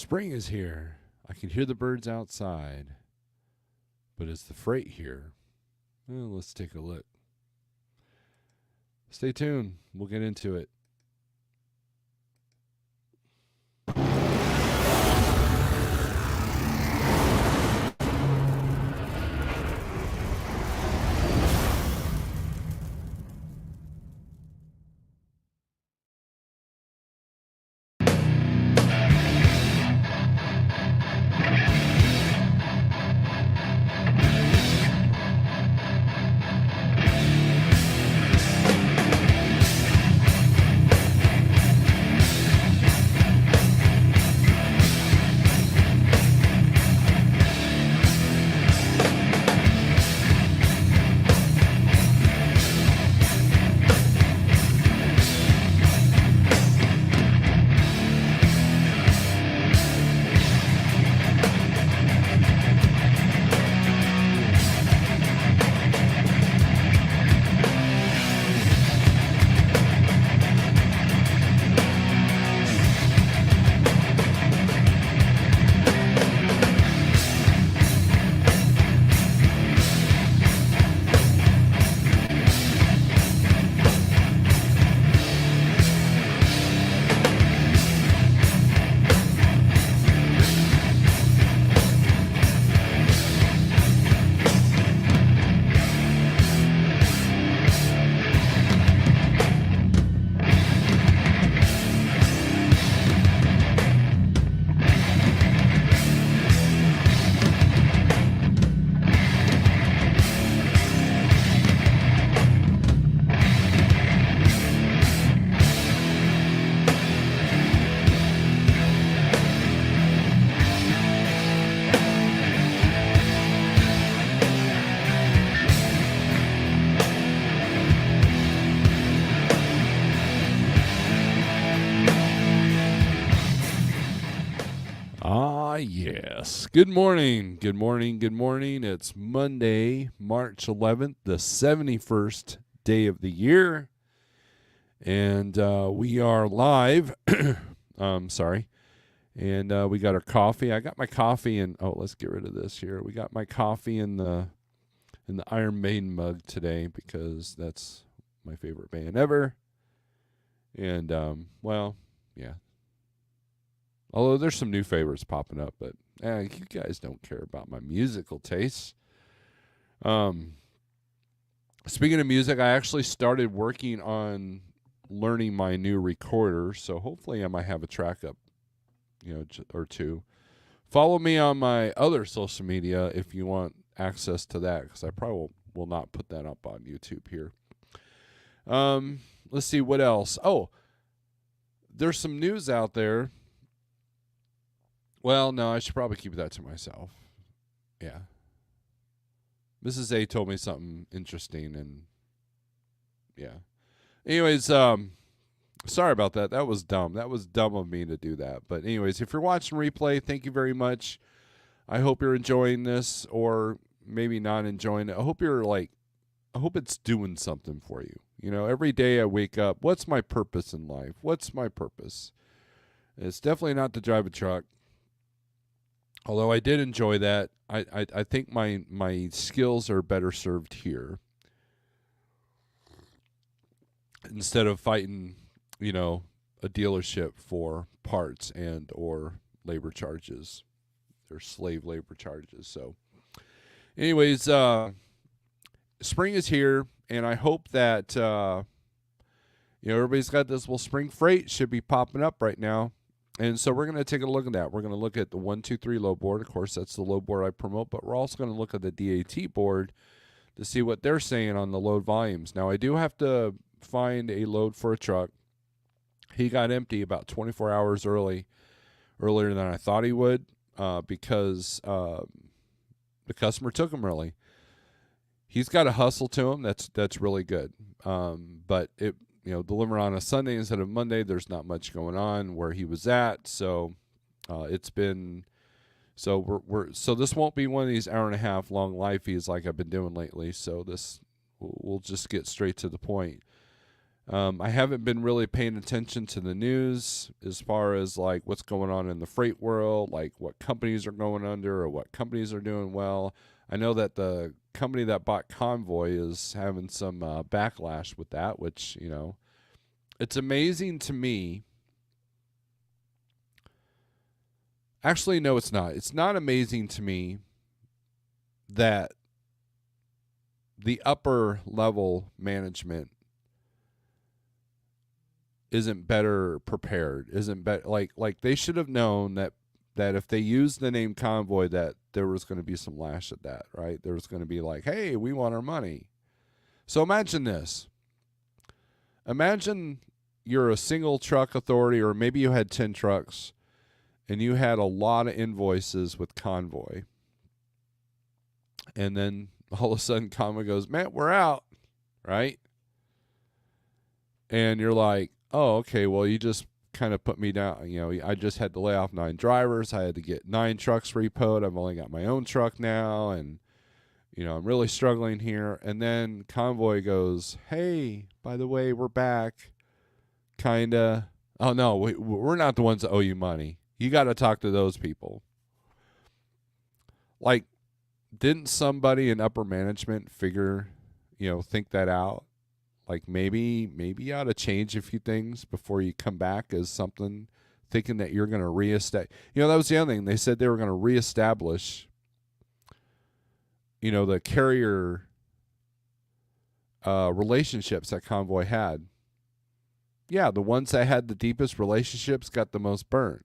Spring is here. I can hear the birds outside. But is the freight here? Well, let's take a look. Stay tuned. We'll get into it. Yes. Good morning. Good morning. Good morning. It's Monday, March 11th, the 71st day of the year. And we are live. Sorry. And we got our coffee. I got my coffee in. Oh, let's get rid of this here. We got my coffee in the Iron Maiden mug today because that's my favorite band ever. And, well, yeah. Although there's some new favorites popping up, but you guys don't care about my musical tastes. Speaking of music, I actually started working on learning my new recorder, so hopefully I might have a track up, or two. Follow me on my other social media if you want access to that, because I probably will not put that up on YouTube here. Let's see what else. Oh, there's some news out there. Well, no, I should probably keep that to myself. Yeah. Mrs. A told me something interesting, and yeah. Anyways, sorry about that. That was dumb. That was dumb of me to do that. But anyways, if you're watching replay, thank you very much. I hope you're enjoying this, or maybe not enjoying it. I hope it's doing something for you. Every day I wake up, what's my purpose in life? What's my purpose? It's definitely not to drive a truck. Although I did enjoy that, I think my skills are better served here instead of fighting, a dealership for parts and or labor charges or slave labor charges. So, anyways, spring is here, and I hope that everybody's got this. Well, spring freight should be popping up right now. And so we're going to take a look at that. We're going to look at the 123 load board. Of course, that's the load board I promote, but we're also going to look at the DAT board to see what they're saying on the load volumes. Now, I do have to find a load for a truck. He got empty about 24 hours earlier than I thought he would because the customer took him early. He's got a hustle to him. That's really good. But it deliver on a Sunday instead of Monday. There's not much going on where he was at, so it's been. So so this won't be one of these hour and a half long live feeds like I've been doing lately. So we'll just get straight to the point. I haven't been really paying attention to the news as far as like what's going on in the freight world, like what companies are going under or what companies are doing well. I know that the company that bought Convoy is having some backlash with that, which, it's amazing to me. Actually, no, it's not. It's not amazing to me that the upper level management isn't better prepared, isn't better, like they should have known that if they used the name Convoy, that there was going to be some lash at that, right? There was going to be like, hey, we want our money. So imagine this. Imagine you're a single truck authority, or maybe you had 10 trucks and you had a lot of invoices with Convoy. And then all of a sudden Convoy goes, man, we're out, right? And you're like, oh, okay, well, you just kind of put me down. I just had to lay off 9 drivers. I had to get 9 trucks repoed. I've only got my own truck now, and I'm really struggling here. And then Convoy goes, hey, by the way, we're back. Kinda. Oh no, we're not the ones that owe you money. You got to talk to those people. Like, didn't somebody in upper management think that out? Like maybe you ought to change a few things before you come back as something, thinking that you're going to reestablish. That was the other thing. They said they were going to reestablish, the carrier relationships that Convoy had. Yeah, the ones that had the deepest relationships got the most burnt.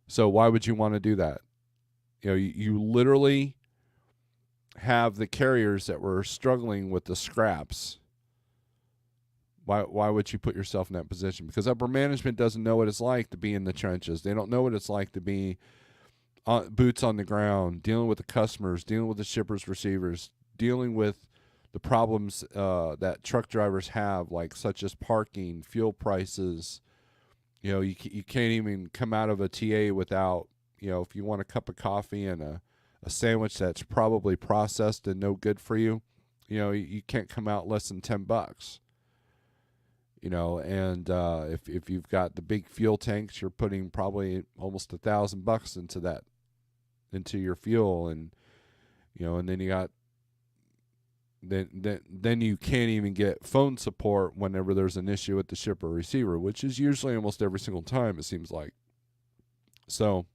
So why would you want to do that? You literally have the carriers that were struggling with the scraps. Why would you put yourself in that position? Because upper management doesn't know what it's like to be in the trenches. They don't know what it's like to be boots on the ground, dealing with the customers, dealing with the shippers, receivers, dealing with the problems that truck drivers have, like such as parking, fuel prices. You can't even come out of a TA without, if you want a cup of coffee and a sandwich that's probably processed and no good for you, you can't come out less than $10. And if you've got the big fuel tanks, you're putting probably almost $1,000 into your fuel, and and then you got then you can't even get phone support whenever there's an issue with the shipper receiver, which is usually almost every single time, it seems like. So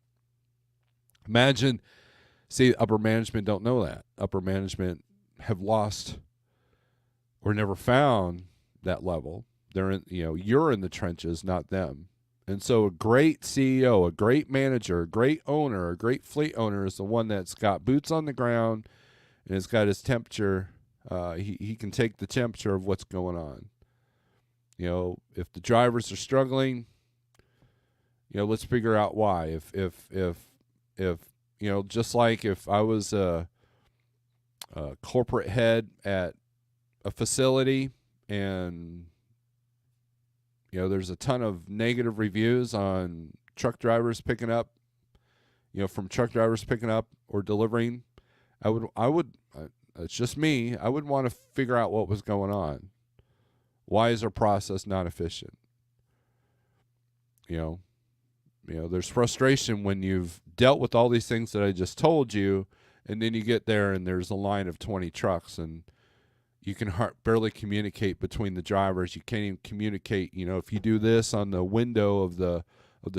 imagine, see, upper management don't know that. Upper management have lost or never found that level. They're in, you're in the trenches, not them. And so a great CEO, a great manager, a great owner, a great fleet owner is the one that's got boots on the ground and has got his temperature. He can take the temperature of what's going on. If the drivers are struggling, let's figure out why. If just like if I was a corporate head at a facility and there's a ton of negative reviews on truck drivers picking up, from truck drivers picking up or delivering, I would it's just me, I would want to figure out what was going on. Why is our process not efficient? There's frustration when you've dealt with all these things that I just told you, and then you get there and there's a line of 20 trucks and you can barely communicate between the drivers. You can't even communicate. If you do this on the window of the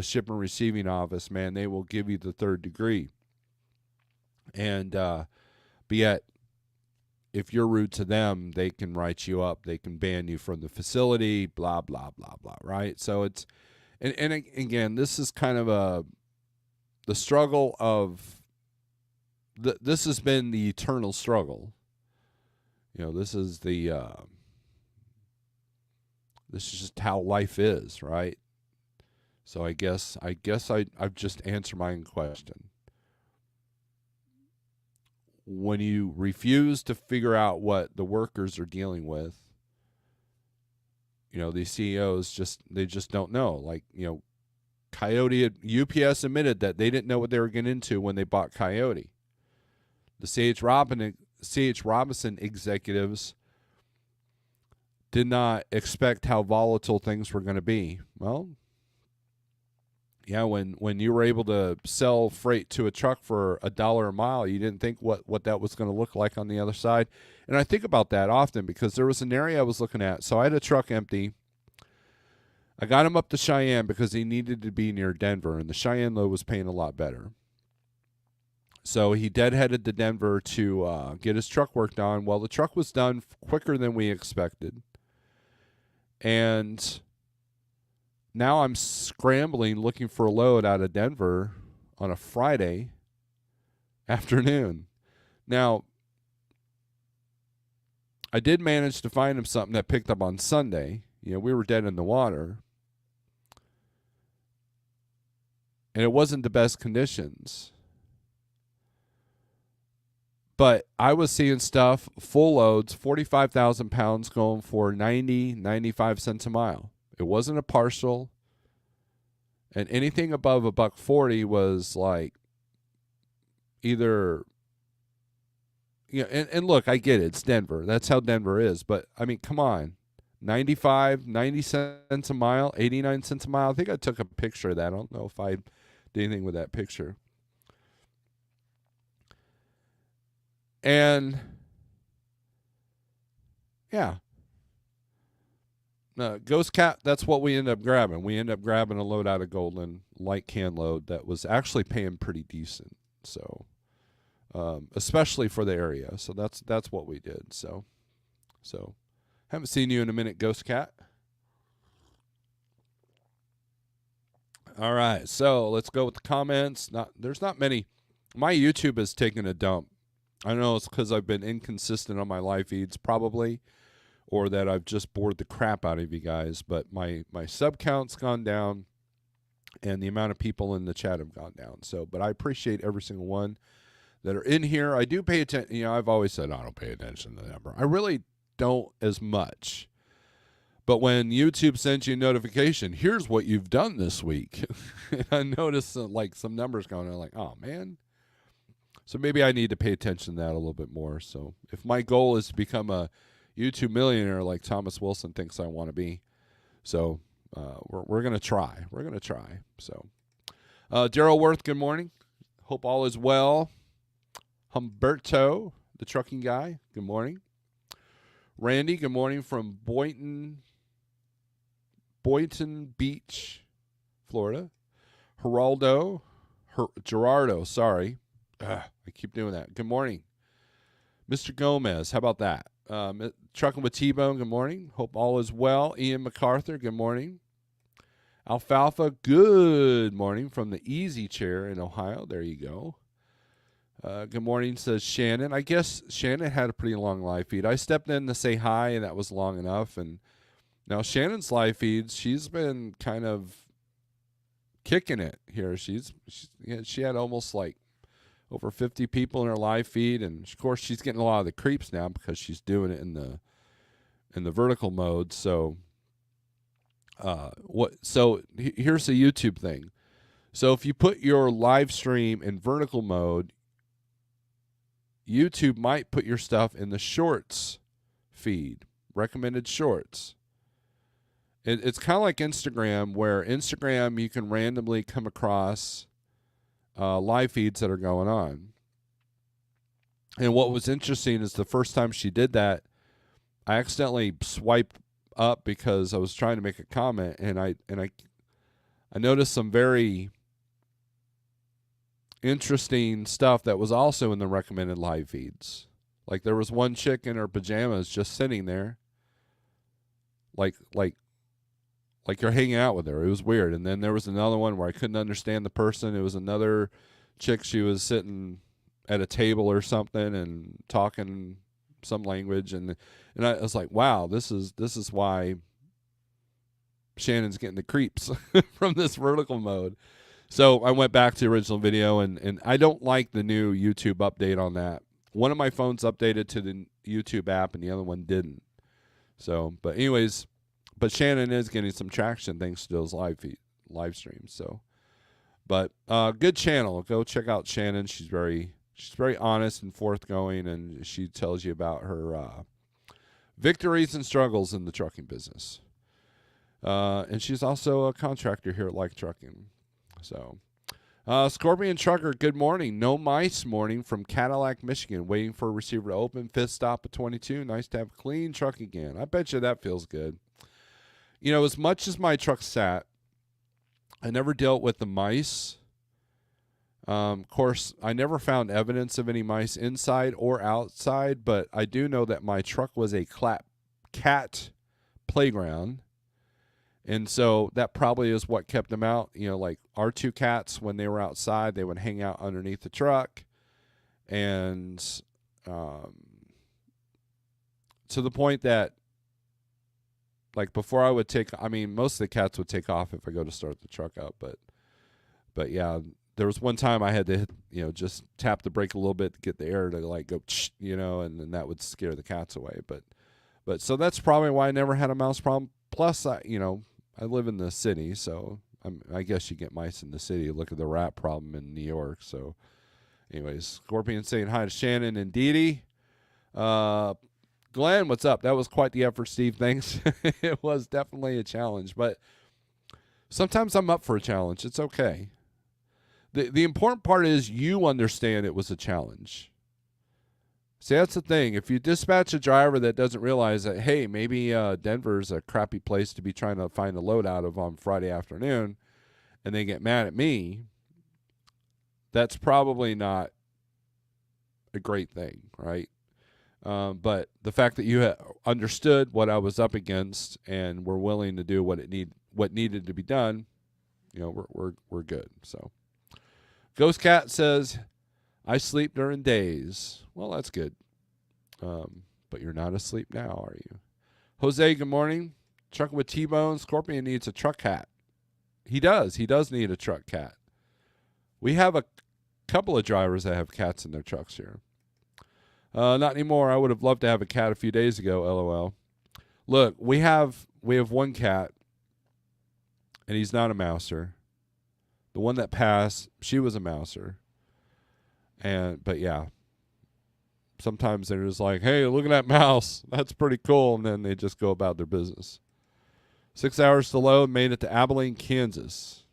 shipment receiving office, man, they will give you the 3rd degree. And but yet, if you're rude to them, they can write you up. They can ban you from the facility. Blah blah blah blah. Right. So it's and again, this is kind of the struggle of this has been the eternal struggle. This is this is just how life is, right? So I guess I've just answered my own question. When you refuse to figure out what the workers are dealing with, these CEOs just don't know. Like, Coyote, UPS admitted that they didn't know what they were getting into when they bought Coyote. The C.H. Robinson executives did not expect how volatile things were going to be. Well, yeah, when you were able to sell freight to a truck for $1 a mile, you didn't think what that was going to look like on the other side. And I think about that often because there was an area I was looking at. So I had a truck empty. I got him up to Cheyenne because he needed to be near Denver, and the Cheyenne load was paying a lot better. So he deadheaded to Denver to get his truck work done. Well, the truck was done quicker than we expected. And now I'm scrambling looking for a load out of Denver on a Friday afternoon. Now, I did manage to find him something that picked up on Sunday. You know, we were dead in the water. And it wasn't the best conditions. But I was seeing stuff, full loads, 45,000 pounds going for 90, 95 cents a mile. It wasn't a partial. And anything above $1.40 was like either, you know, and look, I get it. It's Denver. That's how Denver is. But, I mean, come on. 90 cents a mile, 89 cents a mile. I think I took a picture of that. I don't know if I did anything with that picture. And, yeah. Ghost Cat, that's what we end up grabbing. We end up grabbing a load out of Golden, light can load, that was actually paying pretty decent. So, especially for the area. So that's what we did. So, haven't seen you in a minute, Ghost Cat. All right, so let's go with the comments. There's not many. My YouTube has taken a dump. I don't know it's because I've been inconsistent on my live feeds, probably, or that I've just bored the crap out of you guys. But my sub count's gone down, and the amount of people in the chat have gone down. So, but I appreciate every single one that are in here. I do pay attention. You know, I've always said I don't pay attention to the number. I really don't as much. But when YouTube sends you a notification, here's what you've done this week. I notice like some numbers going on, like, oh, man. So maybe I need to pay attention to that a little bit more. So if my goal is to become a YouTube millionaire like Thomas Wilson thinks I want to be, so we're going to try. We're going to try. So Daryl Worth, good morning. Hope all is well. Humberto, the trucking guy, good morning. Randy, good morning from Boynton Beach, Florida. Gerardo, sorry. I keep doing that. Good morning. Mr. Gomez, how about that? Trucking with T-Bone, good morning. Hope all is well. Ian MacArthur, good morning. Alfalfa, good morning from the Easy Chair in Ohio. There you go. Good morning, says Shannon. I guess Shannon had a pretty long live feed. I stepped in to say hi, and that was long enough. And now Shannon's live feeds, she's been kind of kicking it here. She had almost like over 50 people in her live feed, and of course she's getting a lot of the creeps now because she's doing it in the vertical mode. So, here's the YouTube thing. So if you put your live stream in vertical mode, YouTube might put your stuff in the shorts feed, recommended shorts. It's kind of like Instagram, where Instagram you can randomly come across live feeds that are going on. And what was interesting is the first time she did that, I accidentally swiped up because I was trying to make a comment, and I noticed some very interesting stuff that was also in the recommended live feeds. Like there was one chick in her pajamas just sitting there, like you're hanging out with her. It was weird. And then there was another one where I couldn't understand the person. It was another chick. She was sitting at a table or something and talking some language, and I was like, wow, this is why Shannon's getting the creeps from this vertical mode. So I went back to the original video, and I don't like the new YouTube update on that. One of my phones updated to the YouTube app, and the other one didn't. So, but anyways, but Shannon is getting some traction thanks to those live streams. So, but good channel. Go check out Shannon. She's very honest and forthgoing, and she tells you about her victories and struggles in the trucking business. And she's also a contractor here at Like Trucking. So, Scorpion Trucker, good morning. No mice morning from Cadillac, Michigan. Waiting for a receiver to open. Fifth stop at 22. Nice to have a clean truck again. I bet you that feels good. You know, as much as my truck sat, I never dealt with the mice. Of course, I never found evidence of any mice inside or outside, but I do know that my truck was a cat playground. And so that probably is what kept them out. You know, like our two cats, when they were outside, they would hang out underneath the truck. And to the point that, like, before I would most of the cats would take off if I go to start the truck up. But yeah, there was one time I had to, just tap the brake a little bit to get the air to, like, go, and then that would scare the cats away. But so that's probably why I never had a mouse problem. Plus, I live in the city, so I guess you get mice in the city. Look at the rat problem in New York. So, anyways, Scorpion saying hi to Shannon and Dee Dee. Glenn, what's up? That was quite the effort, Steve. Thanks. It was definitely a challenge, but sometimes I'm up for a challenge. It's okay. The important part is you understand it was a challenge. See, that's the thing. If you dispatch a driver that doesn't realize that, hey, maybe Denver's a crappy place to be trying to find a load out of on Friday afternoon, and they get mad at me, that's probably not a great thing, right? But the fact that you understood what I was up against and were willing to do what needed to be done, we're good. So, Ghost Cat says, I sleep during days. Well, that's good. But you're not asleep now, are you? Jose, good morning. Trucking with T-Bone. Scorpion needs a truck cat. He does. He does need a truck cat. We have a couple of drivers that have cats in their trucks here. Not anymore. I would have loved to have a cat a few days ago, LOL. Look, we have one cat, and he's not a mouser. The one that passed, she was a mouser. But yeah, sometimes they're just like, hey, look at that mouse. That's pretty cool. And then they just go about their business. 6 hours to load, made it to Abilene, Kansas.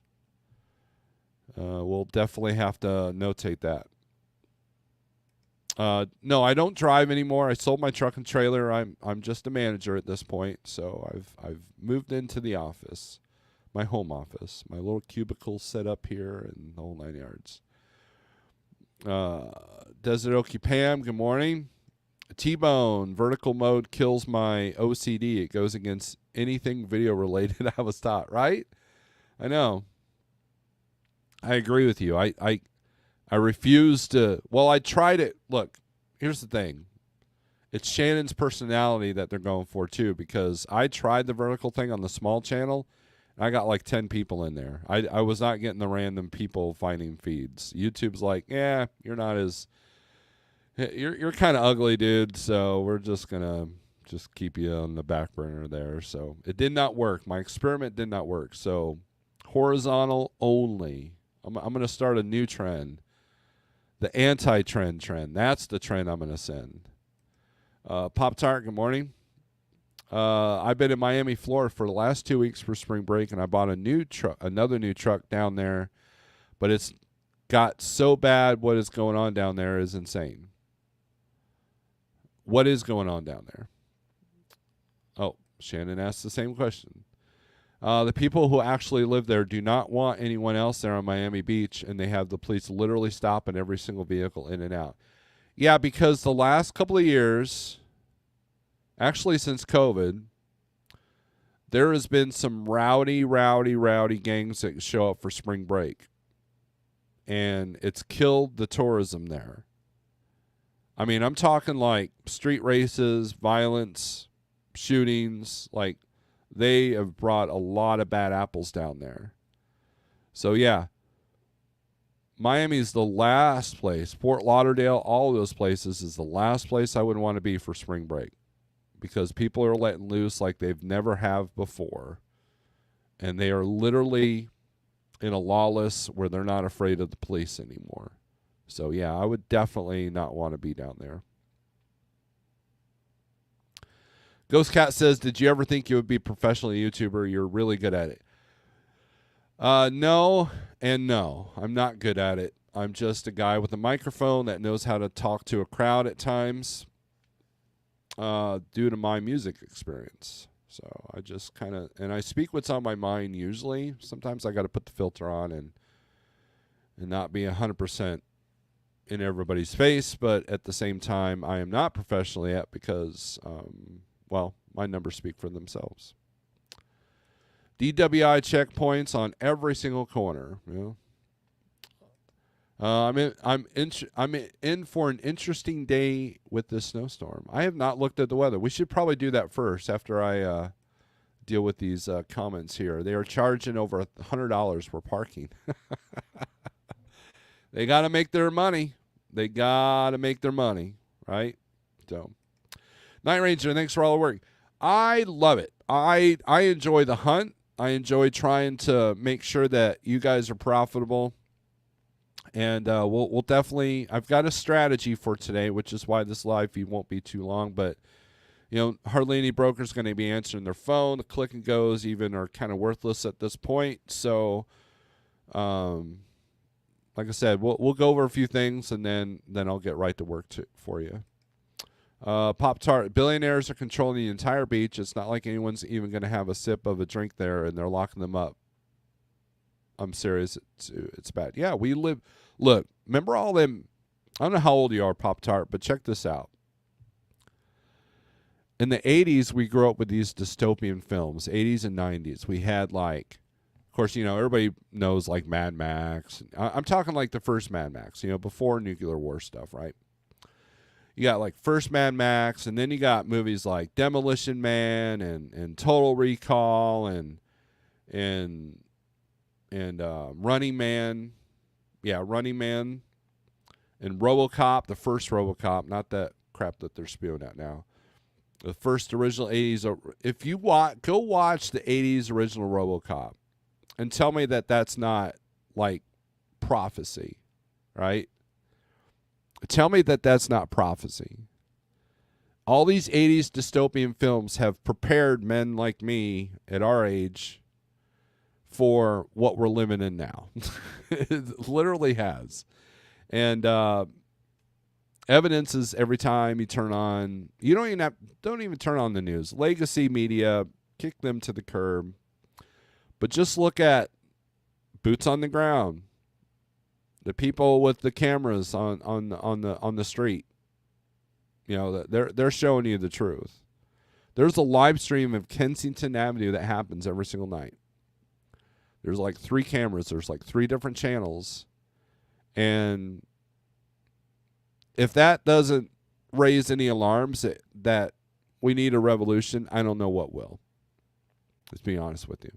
We'll definitely have to notate that. No, I don't drive anymore. I sold my truck and trailer. I'm just a manager at this point. So I've moved into the office, my home office, my little cubicle set up here and the whole 9 yards. Desert Okie Pam, good morning. T-Bone, vertical mode kills my OCD. It goes against anything video related I was taught, right? I know. I agree with you. I refuse to, I tried it. Look, here's the thing. It's Shannon's personality that they're going for too, because I tried the vertical thing on the small channel. I got like 10 people in there. I was not getting the random people finding feeds. YouTube's like, yeah, you're kind of ugly, dude. So we're just gonna keep you on the back burner there. So it did not work. My experiment did not work. So horizontal only. I'm gonna start a new trend. The anti-trend trend. That's the trend I'm gonna send. Pop Tart, good morning. I've been in Miami, Florida for the last 2 weeks for spring break, and I bought another new truck down there, but it's got so bad. What is going on down there is insane. What is going on down there? Oh, Shannon asked the same question. The people who actually live there do not want anyone else there on Miami Beach, and they have the police literally stopping every single vehicle in and out. Yeah, because the last couple of years, actually since COVID, there has been some rowdy gangs that show up for spring break. And it's killed the tourism there. I mean, I'm talking like street races, violence, shootings. Like, they have brought a lot of bad apples down there. So, yeah. Miami's the last place. Fort Lauderdale, all of those places is the last place I would want to be for spring break. Because people are letting loose like they've never have before. And they are literally in a lawless where they're not afraid of the police anymore. So, yeah, I would definitely not want to be down there. Ghost Cat says, did you ever think you would be a professional YouTuber? You're really good at it. No and no. I'm not good at it. I'm just a guy with a microphone that knows how to talk to a crowd at times due to my music experience. So I just kind of, and I speak what's on my mind usually. Sometimes I got to put the filter on and not be 100% in everybody's face, but at the same time, I am not professional yet because, well, my numbers speak for themselves. DWI checkpoints on every single corner. You know? I'm in for an interesting day with this snowstorm. I have not looked at the weather. We should probably do that first after I deal with these comments here. They are charging over $100 for parking. They got to make their money. They got to make their money, right? So, Night Ranger, thanks for all the work. I love it. I enjoy the hunt. I enjoy trying to make sure that you guys are profitable. And we'll definitely, I've got a strategy for today, which is why this live feed won't be too long. But, you know, hardly any broker's going to be answering their phone. The click and goes even are kind of worthless at this point. So, like I said, we'll go over a few things, and then I'll get right to work for you. Pop-Tart, billionaires are controlling the entire beach. It's not like anyone's even going to have a sip of a drink there, and they're locking them up. I'm serious. It's bad. Yeah, we live. Look, remember all them. I don't know how old you are, Pop-Tart, but check this out. In the 80s, we grew up with these dystopian films, 80s and 90s. We had, like, of course, you know, everybody knows, like, Mad Max. I'm talking like the first Mad Max, you know, before nuclear war stuff, right? You got, like, first Mad Max, and then you got movies like Demolition Man and Total Recall and Running Man. Yeah, Running Man. And RoboCop, the first RoboCop, not that crap that they're spewing out now. The first original 80s. If you go watch the 80s original RoboCop and tell me that that's not, like, prophecy, right? Tell me that that's not prophecy. All these 80s dystopian films have prepared men like me at our age for what we're living in now. It literally has. And evidence is every time you turn on, you don't even turn on the news. Legacy media, kick them to the curb. But just look at boots on the ground. The people with the cameras on the street. You know, they're showing you the truth. There's a live stream of Kensington Avenue that happens every single night. There's like 3 cameras. There's like 3 different channels. And if that doesn't raise any alarms that we need a revolution, I don't know what will. Let's be honest with you.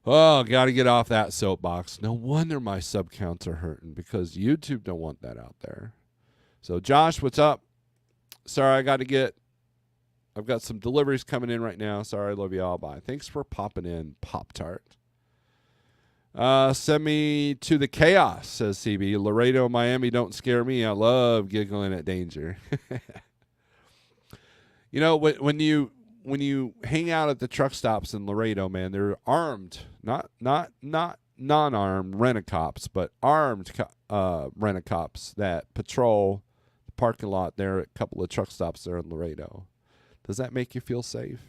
Oh, got to get off that soapbox. No wonder my sub counts are hurting because YouTube don't want that out there. So, Josh, what's up? Sorry, I've got some deliveries coming in right now. Sorry, I love you all. Bye. Thanks for popping in, Pop-Tart. Send me to the chaos, says CB. Laredo, Miami, don't scare me. I love giggling at danger. You know, when you hang out at the truck stops in Laredo, man, they're armed, not non-armed rent-a-cops, but armed rent-a-cops that patrol the parking lot there at a couple of truck stops there in Laredo. Does that make you feel safe?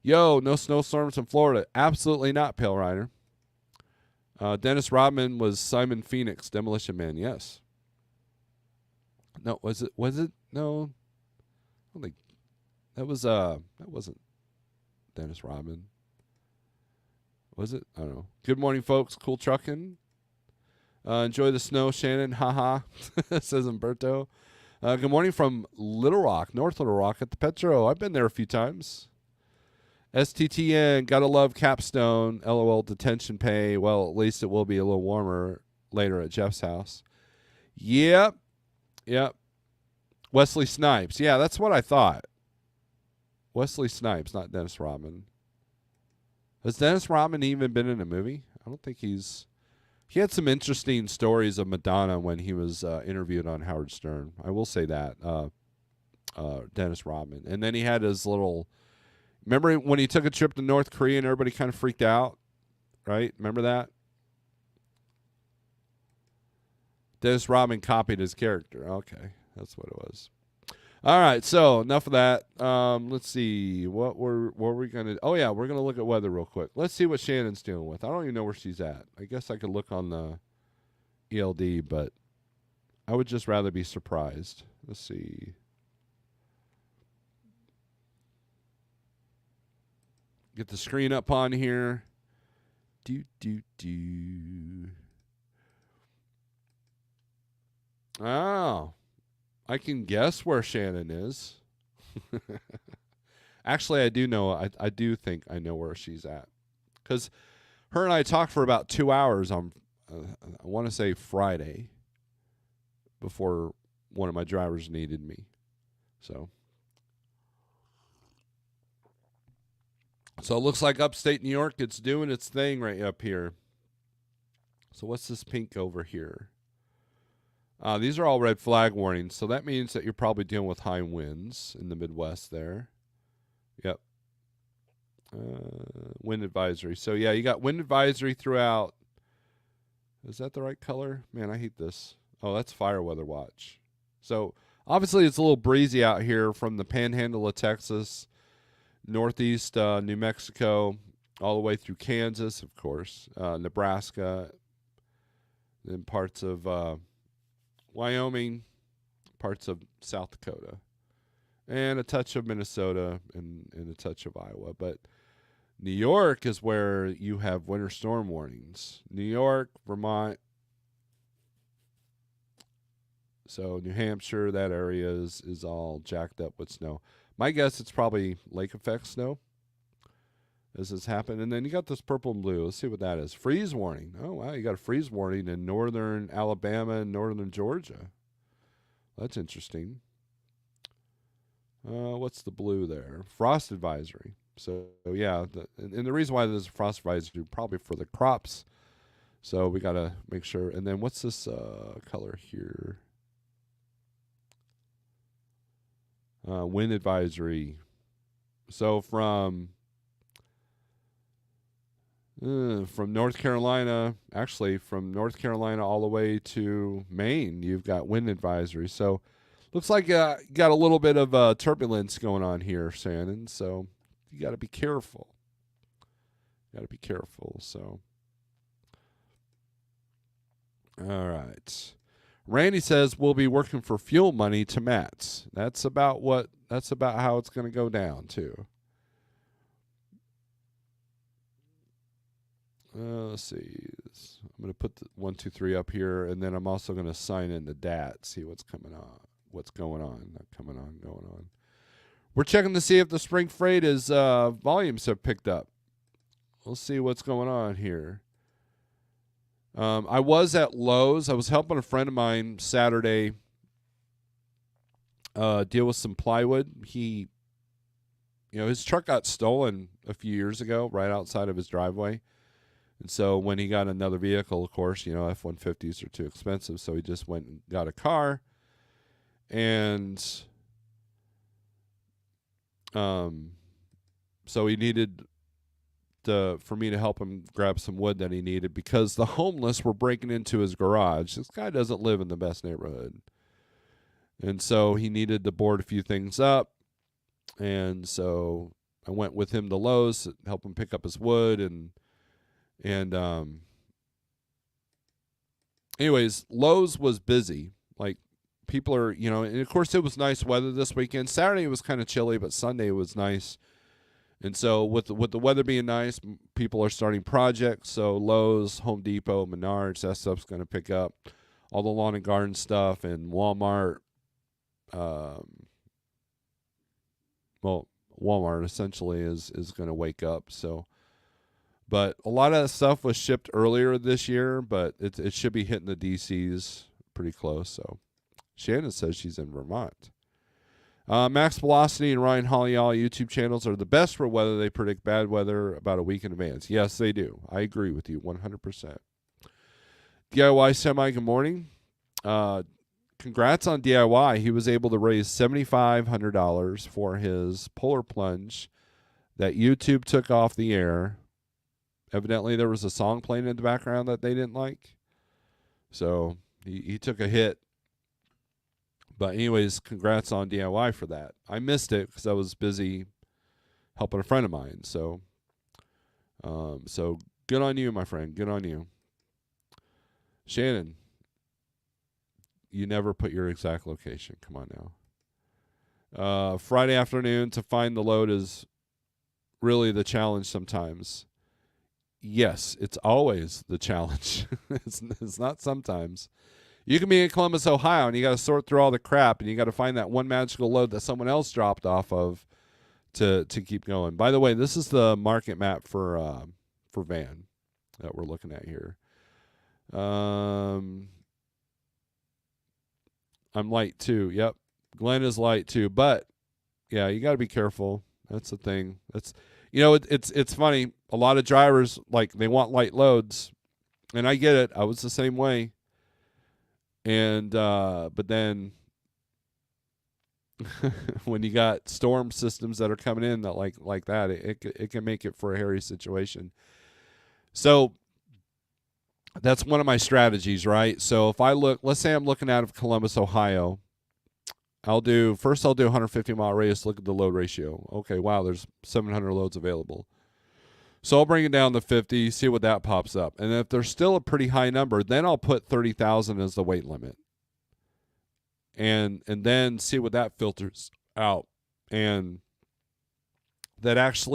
Yo, no snowstorms in Florida. Absolutely not, Pale Rider. Dennis Rodman was Simon Phoenix, Demolition Man. Yes. No, was it? No. I don't think that wasn't Dennis Rodman. Was it? I don't know. Good morning, folks. Cool trucking. Enjoy the snow, Shannon. Haha, says Umberto. Good morning from Little Rock, North Little Rock at the Petro. I've been there a few times. STTN, gotta love Capstone. LOL, detention pay. Well, at least it will be a little warmer later at Jeff's house. Yep. Wesley Snipes. Yeah, that's what I thought. Wesley Snipes, not Dennis Rodman. Has Dennis Rodman even been in a movie? I don't think he had some interesting stories of Madonna when he was interviewed on Howard Stern. I will say that. Dennis Rodman. And then he had his little. Remember when he took a trip to North Korea and everybody kind of freaked out, right? Remember that? Dennis Rodman copied his character. Okay, that's what it was. All right, so enough of that. Let's see what were we gonna. Oh yeah, we're gonna look at weather real quick. Let's see what Shannon's dealing with. I don't even know where she's at. I guess I could look on the ELD, but I would just rather be surprised. Let's see. Get the screen up on here. Oh, I can guess where Shannon is. Actually, I do know. I do think I know where she's at, because her and I talked for about 2 hours on, I want to say Friday, before one of my drivers needed me. So it looks like upstate New York, it's doing its thing right up here. So what's this pink over here? These are all red flag warnings, so that means that you're probably dealing with high winds in the Midwest there. Yep. Wind advisory. So, yeah, you got wind advisory throughout. Is that the right color? Man, I hate this. Oh, that's fire weather watch. So, obviously, it's a little breezy out here from the panhandle of Texas, northeast New Mexico, all the way through Kansas, of course, Nebraska, then parts of Wyoming, parts of South Dakota, and a touch of Minnesota and a touch of Iowa. But New York is where you have winter storm warnings. New York, Vermont, so New Hampshire, that area is all jacked up with snow. My guess it's probably lake effect snow as this happened. And then you got this purple and blue. Let's see what that is. Freeze warning. Oh, wow. You got a freeze warning in northern Alabama and northern Georgia. That's interesting. What's the blue there? Frost advisory. So, yeah. And the reason why there's a frost advisory probably for the crops. So we got to make sure. And then what's this color here? Wind advisory. So from North Carolina, actually from North Carolina all the way to Maine, you've got wind advisory. So looks like you got a little bit of turbulence going on here, Shannon. So you got to be careful. So, all right. Randy says we'll be working for fuel money to Matt's. That's about how it's going to go down too. Let's see. I'm going to put the 1, 2, 3 up here, and then I'm also going to sign in the DAT, see what's coming on, what's going on, not coming on, going on. We're checking to see if the spring freight is volumes have picked up. We'll see what's going on here. I was at Lowe's. I was helping a friend of mine Saturday deal with some plywood. His truck got stolen a few years ago right outside of his driveway. And so when he got another vehicle, of course, F-150s are too expensive. So he just went and got a car. And so he needed for me to help him grab some wood that he needed because the homeless were breaking into his garage. This guy doesn't live in the best neighborhood. And so he needed to board a few things up. And so I went with him to Lowe's to help him pick up his wood. And anyways, Lowe's was busy. Like people are, and of course it was nice weather this weekend. Saturday was kind of chilly, but Sunday was nice. And so with the weather being nice, people are starting projects. So Lowe's, Home Depot, Menards, that stuff's going to pick up. All the lawn and garden stuff, and Walmart. Walmart essentially is going to wake up. So, but a lot of that stuff was shipped earlier this year, but it should be hitting the DCs pretty close. So Shannon says she's in Vermont. Max Velocity and Ryan Hollyall YouTube channels are the best for weather. They predict bad weather about a week in advance. Yes, they do. I agree with you 100%. DIY Semi, good morning. congrats on DIY. He was able to raise $7,500 for his polar plunge that YouTube took off the air. Evidently, there was a song playing in the background that they didn't like. So he took a hit. But anyways, congrats on DIY for that. I missed it because I was busy helping a friend of mine. So good on you, my friend. Good on you. Shannon, you never put your exact location. Come on now. Friday afternoon to find the load is really the challenge sometimes. Yes, it's always the challenge. It's not sometimes. You can be in Columbus, Ohio, and you got to sort through all the crap, and you got to find that one magical load that someone else dropped off of to keep going. By the way, this is the market map for van that we're looking at here. I'm light too. Yep, Glenn is light too. But yeah, you got to be careful. That's the thing. That's it's funny. A lot of drivers they want light loads, and I get it. I was the same way. And but then when you got storm systems that are coming in that like that, it can make it for a hairy situation. So that's one of my strategies, right? So if I let's say I'm looking out of Columbus, Ohio, I'll do 150-mile radius, look at the load ratio. Okay, wow, there's 700 loads available. So I'll bring it down to 50, see what that pops up. And if there's still a pretty high number, then I'll put 30,000 as the weight limit. And then see what that filters out. And that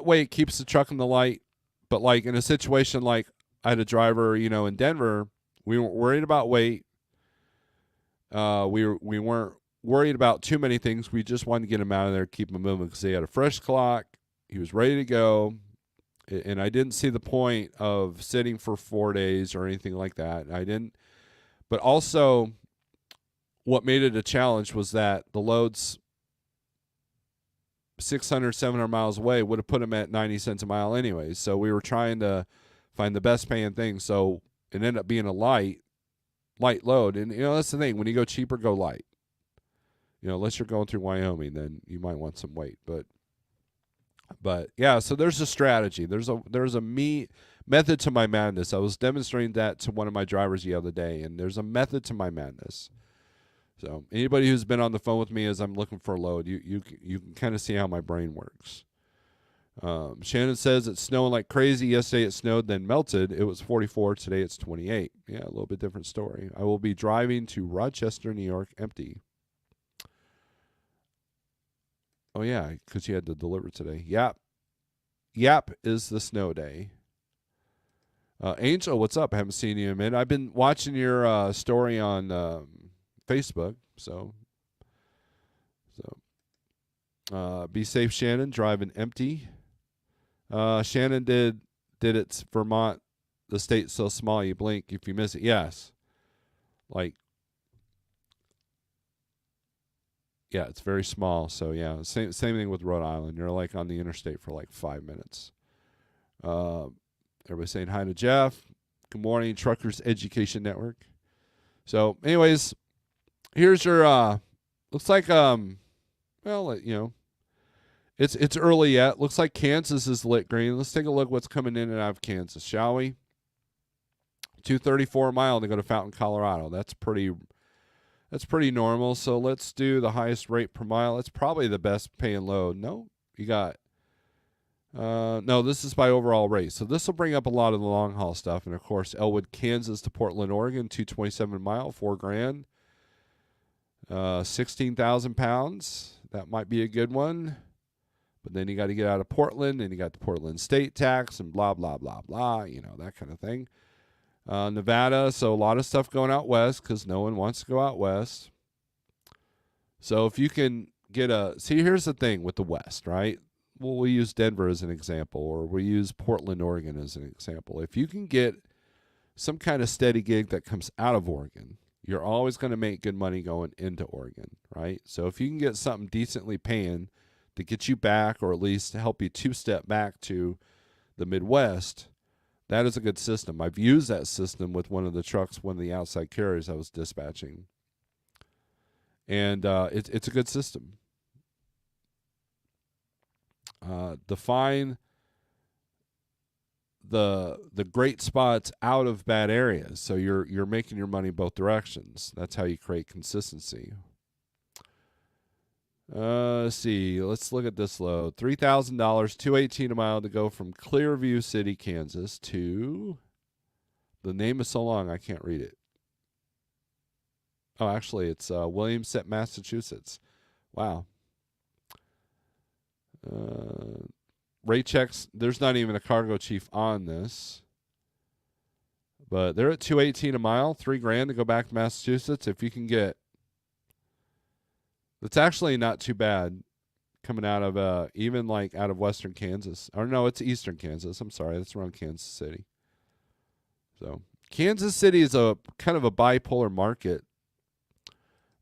way it keeps the truck in the light. But in a situation like I had a driver, in Denver, we weren't worried about weight. We weren't worried about too many things. We just wanted to get him out of there, keep him moving, because he had a fresh clock. He was ready to go. And I didn't see the point of sitting for 4 days or anything like that. I didn't. But also, what made it a challenge was that the loads 600, 700 miles away would have put him at 90 cents a mile anyway. So we were trying to find the best paying thing. So it ended up being a light load. And, that's the thing. When you go cheaper, go light. Unless you're going through Wyoming, then you might want some weight. But yeah, so there's a strategy. There's a method to my madness. I was demonstrating that to one of my drivers the other day, and there's a method to my madness. So anybody who's been on the phone with me as I'm looking for a load, you can kind of see how my brain works. Shannon says it's snowing like crazy. Yesterday it snowed, then melted. It was 44. Today it's 28. Yeah, a little bit different story. I will be driving to Rochester, New York, empty. Oh, yeah, because you had to deliver today. Yap is the snow day. Angel, what's up? I haven't seen you in a minute. I've been watching your story on Facebook. So be safe, Shannon. Driving empty. Shannon did it. Vermont, the state's so small you blink if you miss it. Yes. Yeah, it's very small. So yeah, same thing with Rhode Island. You're on the interstate for 5 minutes. Everybody saying hi to Jeff. Good morning, Truckers Education Network. So, anyways, here's your. Looks like it's early yet. Looks like Kansas is lit green. Let's take a look what's coming in and out of Kansas, shall we? 234 a mile to go to Fountain, Colorado. That's pretty normal. So let's do the highest rate per mile. That's probably the best paying load. No, you got. No, this is by overall rate. So this will bring up a lot of the long haul stuff. And of course, Elwood, Kansas to Portland, Oregon, 227 a mile, $4,000. 16,000 pounds. That might be a good one. But then you got to get out of Portland, and you got the Portland state tax and blah, blah, blah, blah, that kind of thing. Nevada, so a lot of stuff going out west because no one wants to go out west. So if you can get see, here's the thing with the west, right? Well, we use Denver as an example, or we use Portland, Oregon as an example. If you can get some kind of steady gig that comes out of Oregon, you're always going to make good money going into Oregon, right? So if you can get something decently paying to get you back, or at least help you two-step back to the Midwest, That is a good system. I've used that system with one of the trucks, one of the outside carriers I was dispatching. And it's a good system. Define the great spots out of bad areas. So you're making your money both directions. That's how you create consistency. Let's see. Let's look at this load. $3,000, $218 a mile to go from Clearview City, Kansas to, the name is so long I can't read it. Oh, actually, it's Williamson, Massachusetts. Wow. Rate checks. There's not even a cargo chief on this, but they're at $218 a mile, $3,000 to go back to Massachusetts. If you can get, that's actually not too bad coming out of even like out of western Kansas. Or no, it's eastern Kansas. I'm sorry, that's around Kansas City. So Kansas City is a kind of a bipolar market.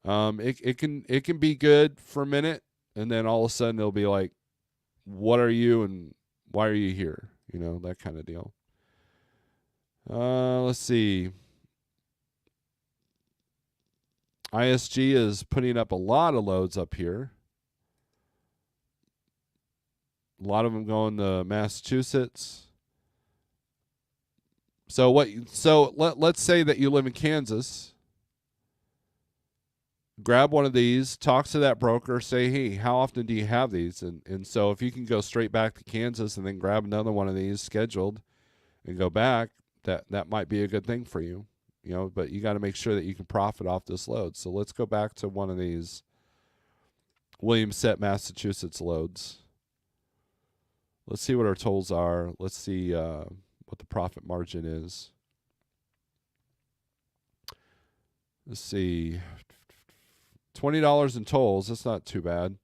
It can be good for a minute, and then all of a sudden it'll be like, what are you and why are you here? You know, that kind of deal. Let's see. ISG is putting up a lot of loads up here. A lot of them going to Massachusetts. So let's say that you live in Kansas. Grab one of these, talk to that broker, say, hey, how often do you have these? And so if you can go straight back to Kansas and then grab another one of these scheduled and go back, that might be a good thing for you. You know, but you got to make sure that you can profit off this load. So let's go back to one of these Williamson, Massachusetts loads. Let's see what our tolls are. Let's see what the profit margin is. Let's see. $20 in tolls. That's not too bad.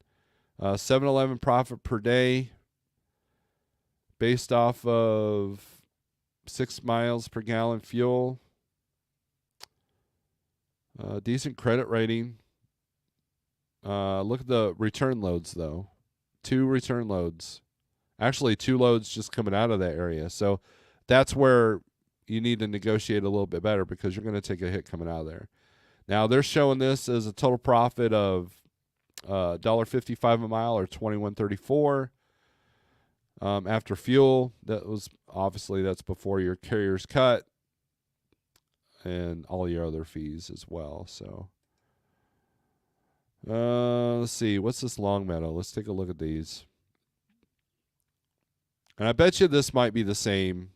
7-Eleven profit per day based off of 6 miles per gallon fuel. Decent credit rating. Look at the return loads, though. 2 return loads. Actually, 2 loads just coming out of that area. So that's where you need to negotiate a little bit better because you're going to take a hit coming out of there. Now, they're showing this as a total profit of $1.55 a mile or $21.34 after fuel. That was obviously that's before your carrier's cut and all your other fees as well. So let's see. What's this Longmeadow? Let's take a look at these. And I bet you this might be the same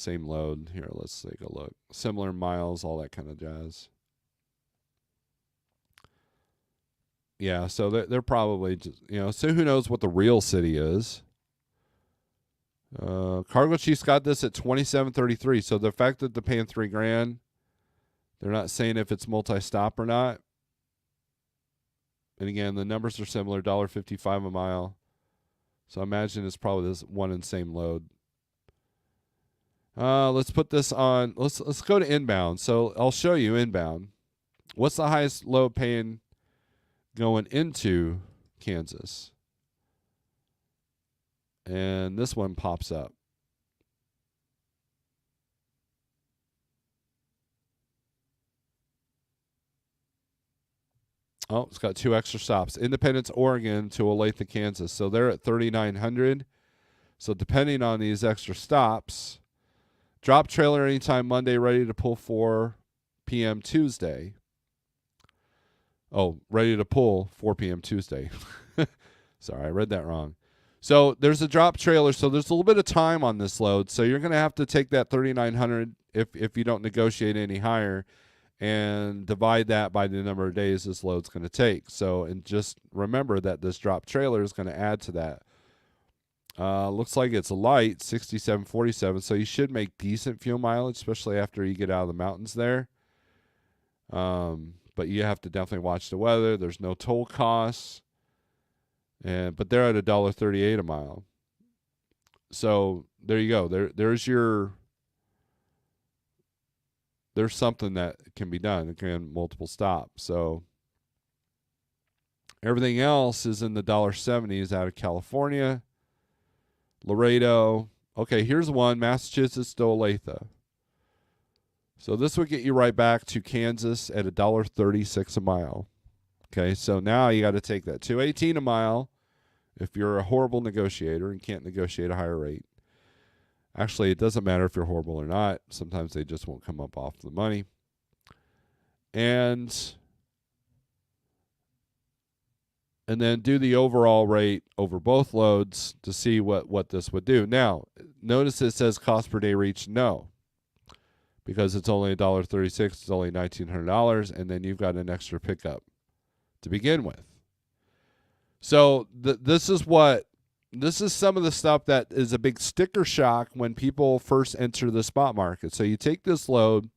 load. Here, let's take a look. Similar miles, all that kind of jazz. Yeah, so they're probably just, you know, so who knows what the real city is. Cargo Chief's got this at $27.33. So the fact that they're paying $3,000, they're not saying if it's multi-stop or not. And again, the numbers are similar, $1.55 a mile. So I imagine it's probably this one and same load. Let's put this on. Let's go to inbound. So I'll show you inbound. What's the highest load paying going into Kansas? And this one pops up. Oh, it's got 2 extra stops. Independence, Oregon to Olathe, Kansas. So they're at 3,900. So depending on these extra stops, drop trailer anytime Monday, ready to pull 4 p.m. Tuesday. Oh, ready to pull 4 p.m. Tuesday. Sorry, I read that wrong. So there's a drop trailer. So there's a little bit of time on this load. So you're going to have to take that 3,900 if you don't negotiate any higher and divide that by the number of days this load's going to take. So, and just remember that this drop trailer is going to add to that. Looks like it's light, 67.47, so you should make decent fuel mileage, especially after you get out of the mountains there. But you have to definitely watch the weather. There's no toll costs, but they're at $1.38 a mile. So there you go. There's something that can be done. Again, multiple stops. So everything else is in the $1.70s out of California. Laredo, Okay, here's one, Massachusetts to Olathe. So this would get you right back to Kansas at $1.36 a mile. Okay, so now you got to take that $2.18 a mile if you're a horrible negotiator and can't negotiate a higher rate. Actually, it doesn't matter if you're horrible or not. Sometimes they just won't come up off the money. And then do the overall rate over both loads to see what this would do. Now, notice it says cost per day reached. No, because it's only $1.36. It's only $1,900, and then you've got an extra pickup to begin with. So this is some of the stuff that is a big sticker shock when people first enter the spot market. So you take this load.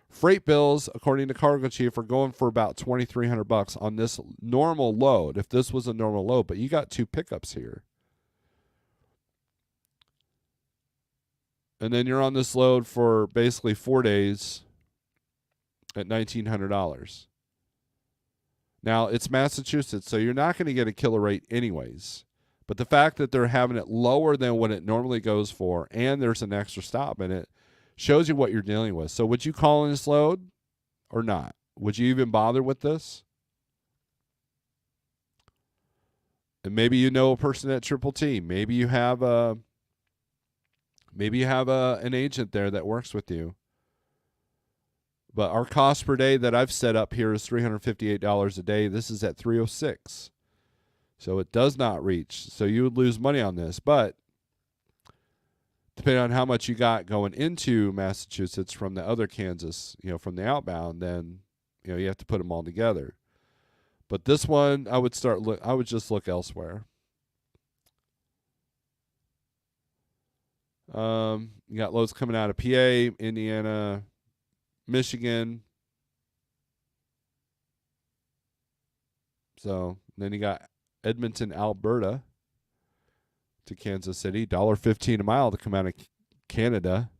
Freight bills, according to Cargo Chief, are going for about $2,300 on this normal load, if this was a normal load, but you got 2 pickups here. And then you're on this load for basically 4 days at $1,900. Now, it's Massachusetts, so you're not going to get a killer rate anyways. But the fact that they're having it lower than what it normally goes for, and there's an extra stop in it, shows you what you're dealing with. So would you call in this load or not? Would you even bother with this? And maybe you know a person at Triple T. Maybe you have an agent there that works with you. But our cost per day that I've set up here is $358 a day. This is at $306. So it does not reach. So you would lose money on this. But depending on how much you got going into Massachusetts from the other Kansas, from the outbound, then, you have to put them all together. But this one, I would just look elsewhere. You got loads coming out of PA, Indiana, Michigan. So then you got Edmonton, Alberta to Kansas City, $1.15 a mile to come out of Canada.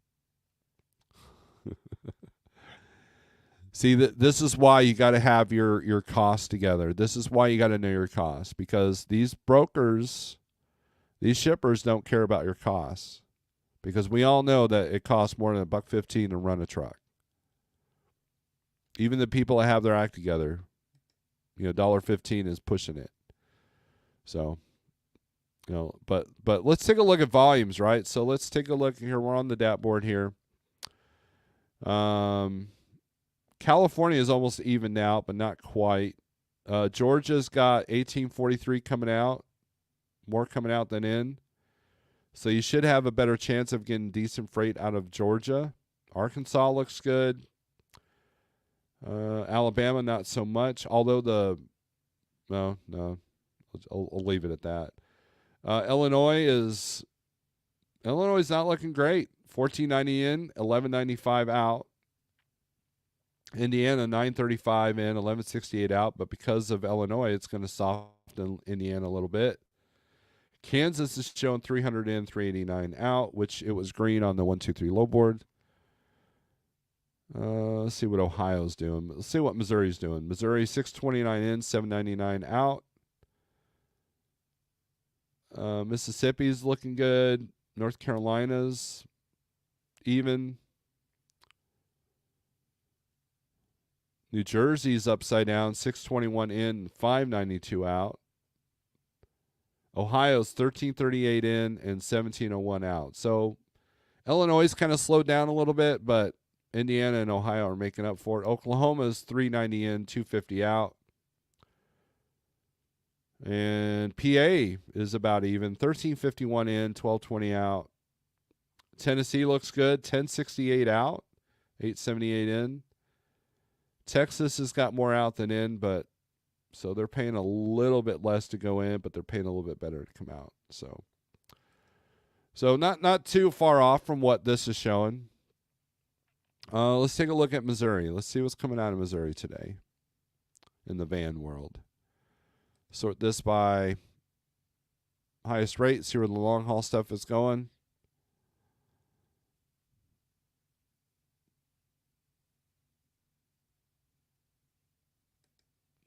See, this is why you got to have your costs together. This is why you got to know your costs, because these brokers, these shippers don't care about your costs, because we all know that it costs more than $1.15 to run a truck. Even the people that have their act together, $1.15 is pushing it. So, but let's take a look at volumes, right? So let's take a look here. We're on the DAT board here. California is almost evened out, but not quite. Georgia's got 1843 coming out, more coming out than in. So you should have a better chance of getting decent freight out of Georgia. Arkansas looks good. Alabama, not so much. Although no, I'll leave it at that. Illinois is not looking great. $14.90 in, $11.95 out. Indiana, $9.35 in, $11.68 out. But because of Illinois, it's going to soften Indiana a little bit. Kansas is showing 300 in, 389 out, which it was green on the 123 low board. Let's see what Ohio's doing. Let's see what Missouri's doing. Missouri, 629 in, 799 out. Mississippi's looking good. North Carolina's even. New Jersey's upside down, 621 in, 592 out. Ohio's 1338 in and 1701 out. So Illinois kind of slowed down a little bit, but Indiana and Ohio are making up for it. Oklahoma's 390 in, 250 out. And PA is about even, 1351 in, 1220 out. Tennessee looks good, 1068 out, 878 in. Texas has got more out than in, but so they're paying a little bit less to go in, but they're paying a little bit better to come out. So not too far off from what this is showing. Let's take a look at Missouri. Let's see what's coming out of Missouri today in the van world. Sort this by highest rate, see where the long haul stuff is going.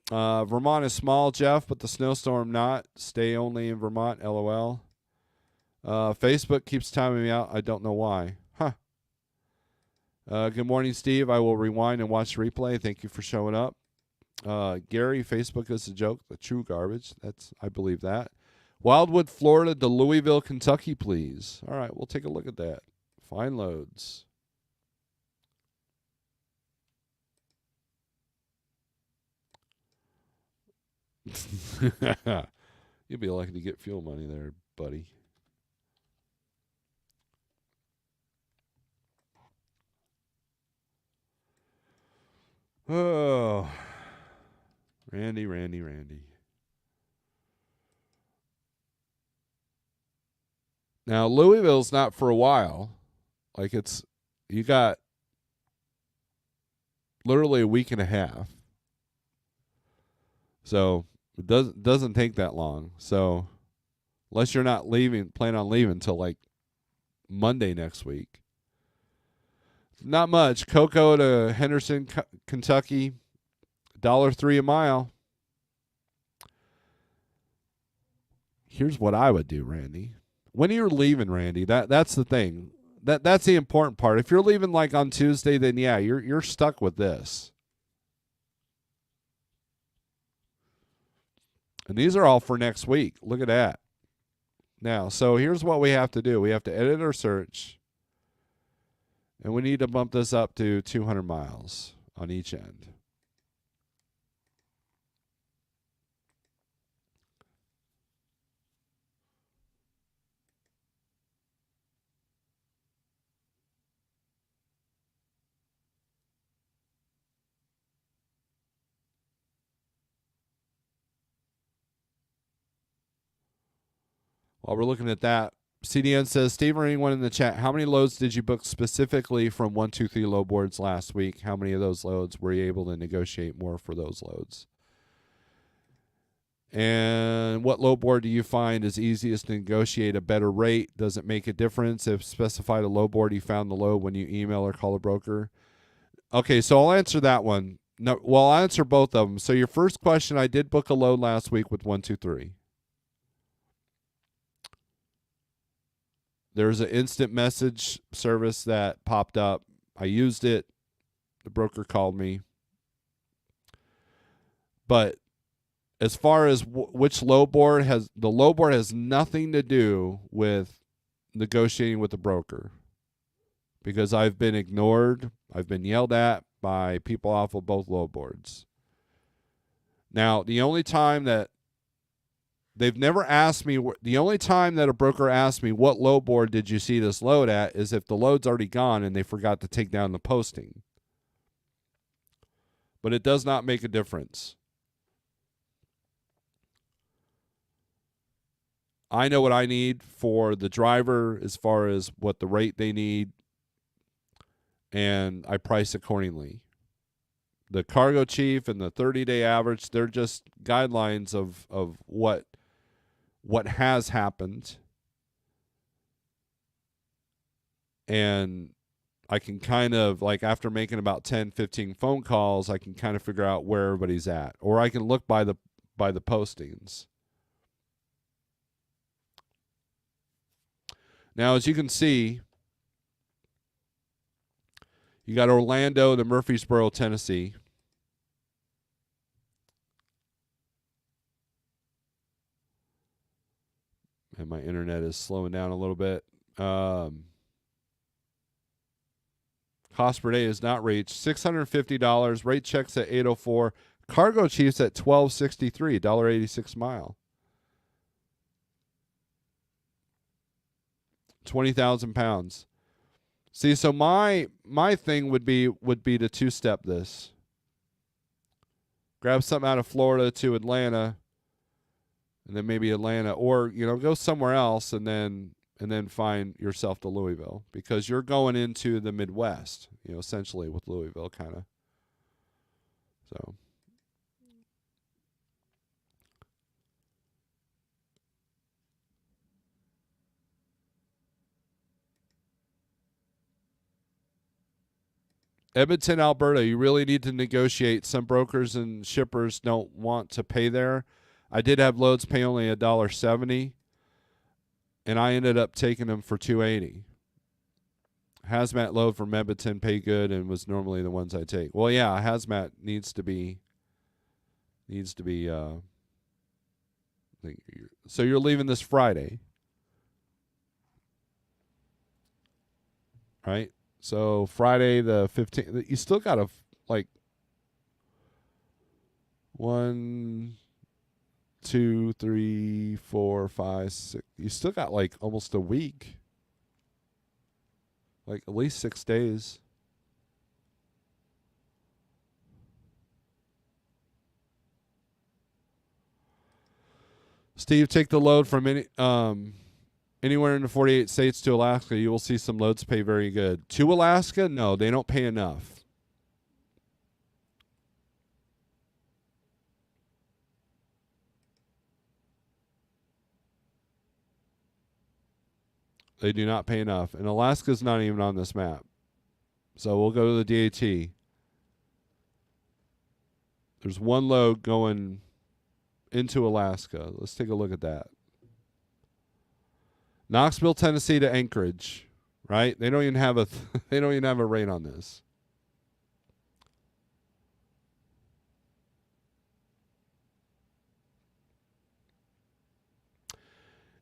Vermont is small, Jeff, but the snowstorm not. Stay only in Vermont, LOL. Facebook keeps timing me out. I don't know why. Huh. Good morning, Steve. I will rewind and watch the replay. Thank you for showing up. Gary, Facebook is a joke. The true garbage. I believe that. Wildwood, Florida to Louisville, Kentucky, please. All right, we'll take a look at that. Find loads. You'll be lucky to get fuel money there, buddy. Oh, Randy. Now, Louisville's not for a while. Like, you got literally a week and a half. So, it doesn't take that long. So, unless you're not plan on leaving until like Monday next week. Not much. Cocoa to Henderson, Kentucky, $1.03 a mile. Here's what I would do, Randy. When you're leaving, Randy, that's the thing. That's the important part. If you're leaving like on Tuesday, then yeah, you're stuck with this. And these are all for next week. Look at that. Now, so here's what we have to do. We have to edit our search. And we need to bump this up to 200 miles on each end. While we're looking at that, CDN says, Steve or anyone in the chat, how many loads did you book specifically from 123 load boards last week? How many of those loads were you able to negotiate more for those loads? And what load board do you find is easiest to negotiate a better rate? Does it make a difference if specified a load board you found the load when you email or call a broker? Okay, so I'll answer that one. No, well, I'll answer both of them. So your first question, I did book a load last week with 123. There's an instant message service that popped up. I used it. The broker called me. But as far as which load board the load board has nothing to do with negotiating with the broker, because I've been ignored. I've been yelled at by people off of both load boards. Now, the only time that they've never asked me, the only time that a broker asked me, what load board did you see this load at, is if the load's already gone and they forgot to take down the posting. But it does not make a difference. I know what I need for the driver as far as what the rate they need, and I price accordingly. The cargo chief and the 30-day average, they're just guidelines of what has happened. And I can kind of, like, after making about 10, 15 phone calls, I can kind of figure out where everybody's at. Or I can look by the postings. Now, as you can see, you got Orlando to Murfreesboro, Tennessee. And my internet is slowing down a little bit. Cost per day is not reached. $650. Rate checks at $804. Cargo chiefs at $1263. $1.86 mile. 20,000 pounds. See, so my thing would be to two-step this. Grab something out of Florida to Atlanta, and then maybe Atlanta, or go somewhere else, and then find yourself to Louisville, because you're going into the Midwest, essentially with Louisville, kind of. So. Edmonton, Alberta, you really need to negotiate. Some brokers and shippers don't want to pay there. I did have loads pay only $1.70, and I ended up taking them for $280. Hazmat load from Edmonton pay good and was normally the ones I take. Well, yeah, hazmat needs to be. So you're leaving this Friday, right? So Friday the 15th. You still got to like 1, 2, 3, 4, 5, 6. You still got like almost a week. Like at least 6 days. Steve, take the load from anywhere in the 48 states to Alaska. You will see some loads pay very good. To Alaska? No, they don't pay enough. They do not pay enough. And Alaska's not even on this map. So we'll go to the DAT. There's one load going into Alaska. Let's take a look at that. Knoxville, Tennessee to Anchorage, right? They don't even have a they don't even have a rate on this.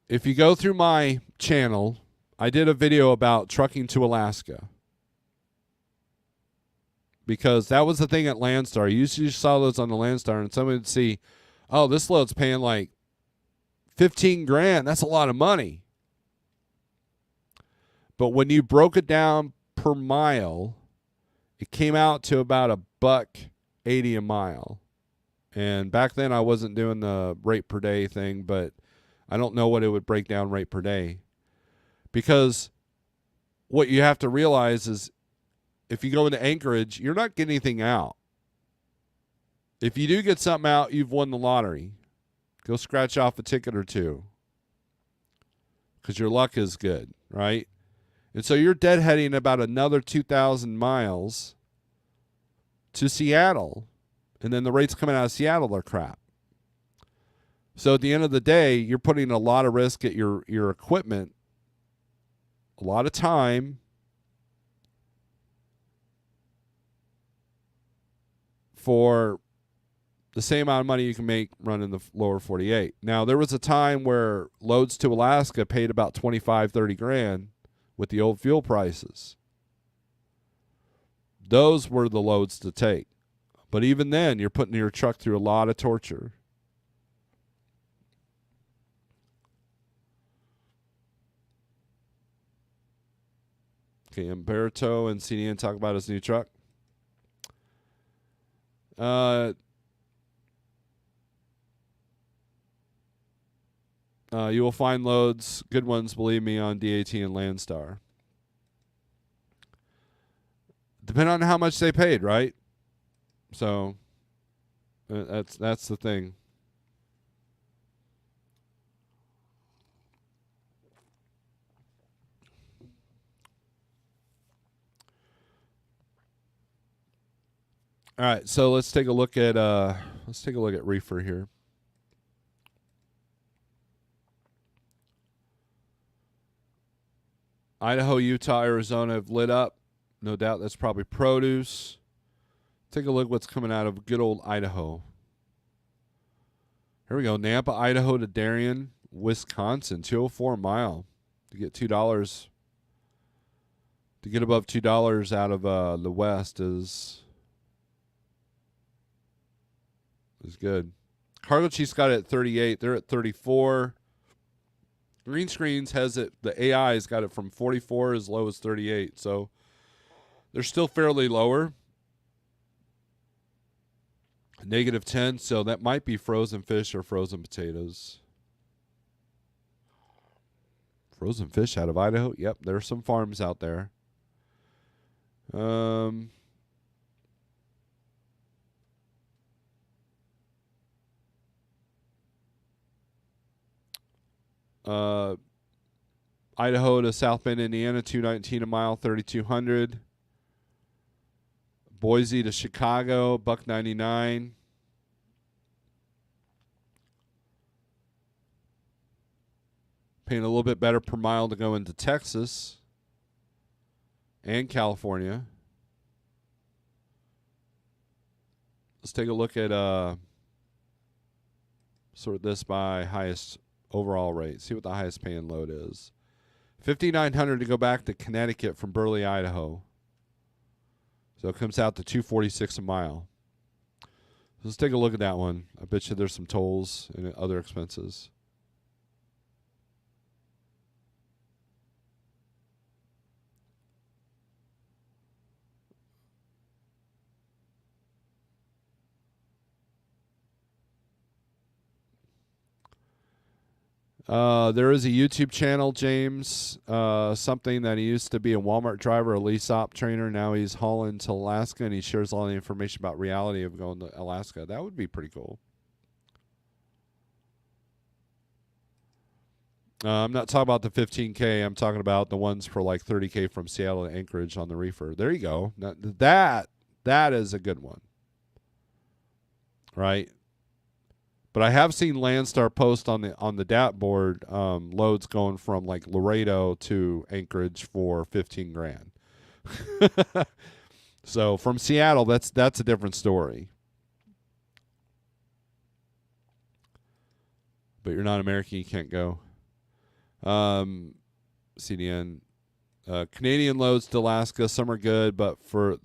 If you go through my channel, I did a video about trucking to Alaska. Because that was the thing at Landstar. You usually saw those on the Landstar and someone would see, oh, this load's paying like 15 grand. That's a lot of money. But when you broke it down per mile, it came out to about $1.80 a mile. And back then I wasn't doing the rate per day thing, but I don't know what it would break down rate per day. Because what you have to realize is if you go into Anchorage, you're not getting anything out. If you do get something out, you've won the lottery. Go scratch off a ticket or two. Because your luck is good, right? And so you're deadheading about another 2,000 miles to Seattle. And then the rates coming out of Seattle are crap. So at the end of the day, you're putting a lot of risk at your equipment, a lot of time, for the same amount of money you can make running the lower 48. Now, there was a time where loads to Alaska paid about 25, 30 grand with the old fuel prices. Those were the loads to take. But even then, you're putting your truck through a lot of torture. Okay, Umberto and CDN talk about his new truck. You will find loads, good ones, believe me, on DAT and Landstar. Depending on how much they paid, right? So that's the thing. All right, so let's take a look at reefer here. Idaho, Utah, Arizona have lit up. No doubt that's probably produce. Take a look what's coming out of good old Idaho. Here we go. Nampa, Idaho to Darien, Wisconsin, 204 a mile to get $2. To get above $2 out of the West is good. Cargo Chiefs got it at 38. They're at 34. Green Screens has it. The AI's got it from 44 as low as 38. So they're still fairly lower. -10. So that might be frozen fish or frozen potatoes. Frozen fish out of Idaho. Yep, there are some farms out there. Idaho to South Bend, Indiana, $2.19 a mile, 3,200. Boise to Chicago, $1.99. Paying a little bit better per mile to go into Texas and California. Let's take a look at sort this by highest overall rate. See what the highest paying load is. $5,900 to go back to Connecticut from Burley, Idaho. So it comes out to $246 a mile. Let's take a look at that one. I bet you there's some tolls and other expenses. There is a YouTube channel, James. Something that he used to be a Walmart driver, a lease op trainer. Now he's hauling to Alaska, and he shares all the information about reality of going to Alaska. That would be pretty cool. I'm not talking about the 15K. I'm talking about the ones for like 30K from Seattle to Anchorage on the reefer. There you go. That is a good one, right? But I have seen Landstar post on the DAT board loads going from like Laredo to Anchorage for $15,000. So from Seattle, that's a different story. But you're not American, you can't go. CDN. Canadian loads to Alaska, some are good, but for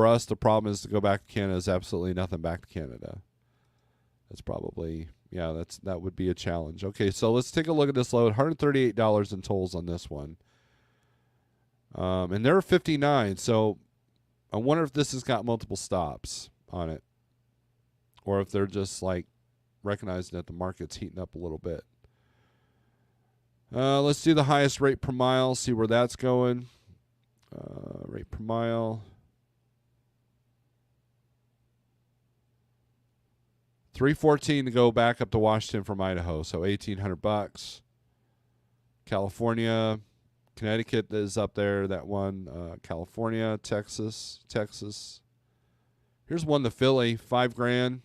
us, the problem is to go back to Canada is absolutely nothing back to Canada. That's probably, that would be a challenge. Okay, so let's take a look at this load. $138 in tolls on this one. And they're 59, so I wonder if this has got multiple stops on it. Or if they're just like recognizing that the market's heating up a little bit. Let's do the highest rate per mile, see where that's going. Rate per mile. $314 to go back up to Washington from Idaho, so $1,800. California, Connecticut is up there. That one, California, Texas. Here's one to Philly, $5,000.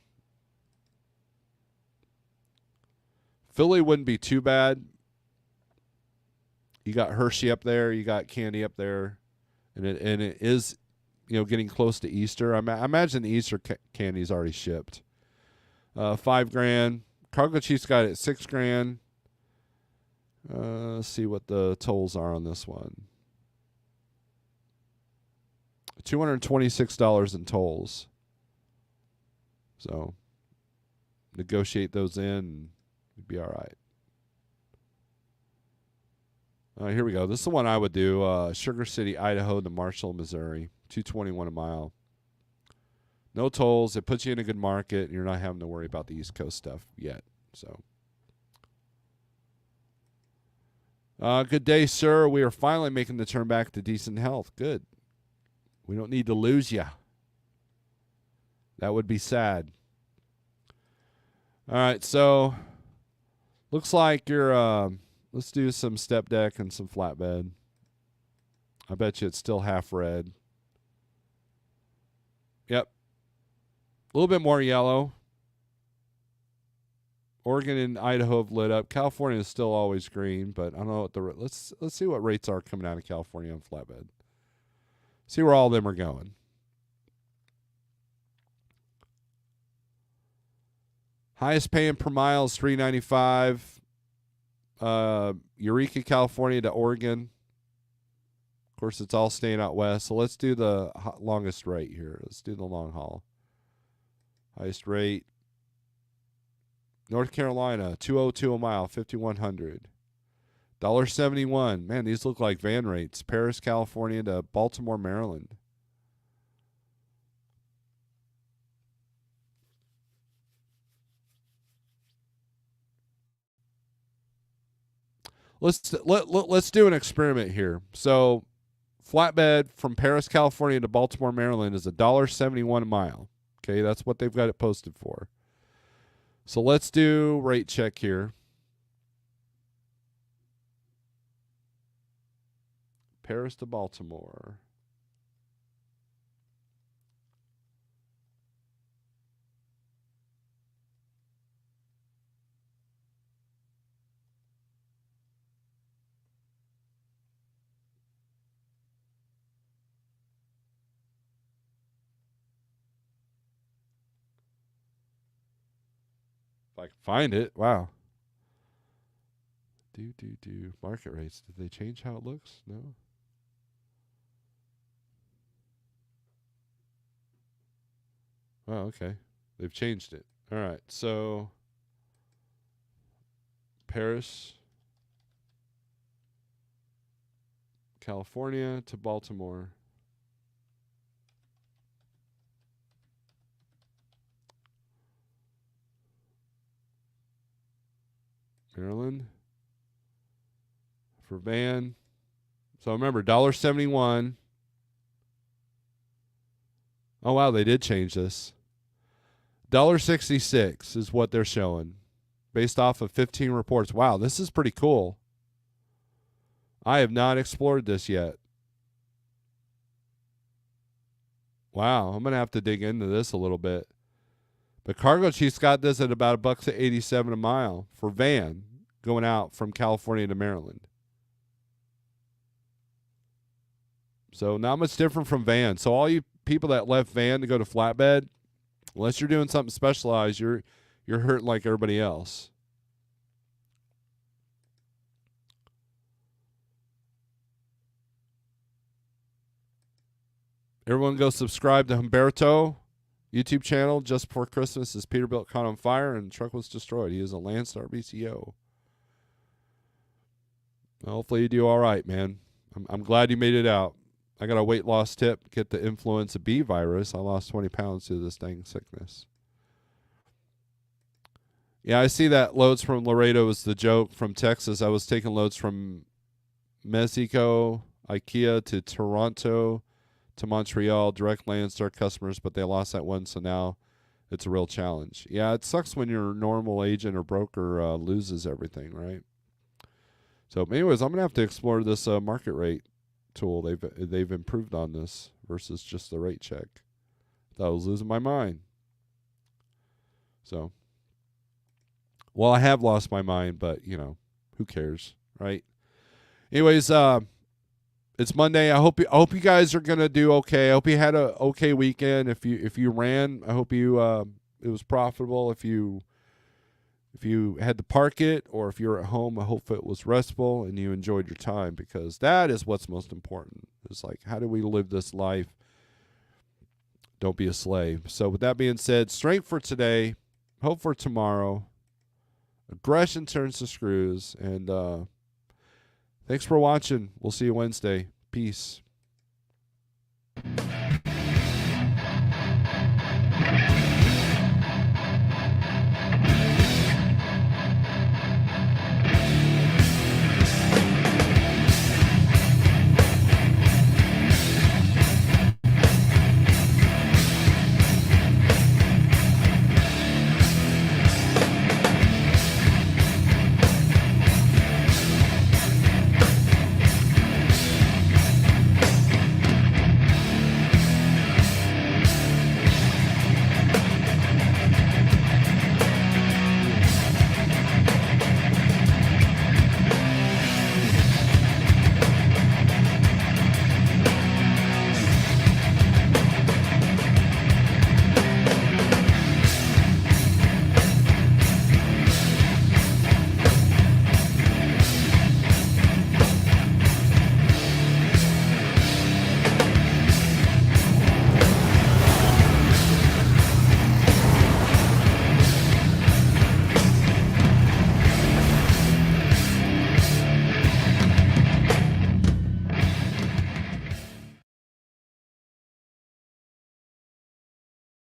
Philly wouldn't be too bad. You got Hershey up there, you got Candy up there, and it is, getting close to Easter. I imagine the Easter candy's already shipped. $5,000. Cargo Chief's got it at $6,000. Let's see what the tolls are on this one. $226 in tolls. So negotiate those in, and you'd be all right. Here we go. This is the one I would do. Sugar City, Idaho to Marshall, Missouri. $221 a mile. No tolls. It puts you in a good market, and you're not having to worry about the East Coast stuff yet. So, good day, sir. We are finally making the turn back to decent health. Good. We don't need to lose you. That would be sad. All right, so looks like you're. Let's do some step deck and some flatbed. I bet you it's still half red. Yep. A little bit more yellow. Oregon and Idaho have lit up. California is still always green, but I don't know what let's see what rates are coming out of California on flatbed. See where all of them are going. Highest paying per mile is $395. Eureka, California to Oregon. Of course, it's all staying out west. So let's do the longest rate here. Let's do the long haul. Highest rate. North Carolina, $202 a mile, $5,100. $1.71. Man, these look like van rates. Paris, California to Baltimore, Maryland. Let's do an experiment here. So, flatbed from Paris, California to Baltimore, Maryland is $1.71 a mile. Okay, that's what they've got it posted for. So let's do rate check here. Paris to Baltimore. If I can find it. Wow. Market rates. Did they change how it looks? No. Oh, okay. They've changed it. All right. So Paris, California to Baltimore. Maryland for van. So remember, $1.71. Oh wow, they did change this. $1.66 is what they're showing, based off of 15 reports. Wow, this is pretty cool. I have not explored this yet. Wow, I'm gonna have to dig into this a little bit. But Cargo Chief's got this at about $1.87 a mile for van going out from California to Maryland. So not much different from van. So all you people that left van to go to flatbed, unless you're doing something specialized, you're hurting like everybody else. Everyone go subscribe to Humberto YouTube channel. Just before Christmas, his Peterbilt caught on fire and the truck was destroyed. He is a Landstar BCO. Well, hopefully you do all right, man. I'm glad you made it out. I got a weight loss tip. Get the influenza B virus. I lost 20 pounds to this dang sickness. Yeah, I see that loads from Laredo was the joke from Texas. I was taking loads from Mexico, IKEA to Toronto to Montreal, direct Landstar customers, but they lost that one, so now it's a real challenge. Yeah, it sucks when your normal agent or broker loses everything, right? So anyways, I'm going to have to explore this market rate tool. They've improved on this versus just the rate check. Thought I was losing my mind. So, well, I have lost my mind, but who cares, right? Anyways, it's Monday. I hope you guys are gonna do okay. I hope you had a okay weekend. If you ran, I hope you it was profitable. If you had to park it, or if you're at home, I hope it was restful and you enjoyed your time, because that is what's most important. It's like, how do we live this life? Don't be a slave. So with that being said, strength for today, hope for tomorrow. Aggression turns to screws. And thanks for watching. We'll see you Wednesday. Peace.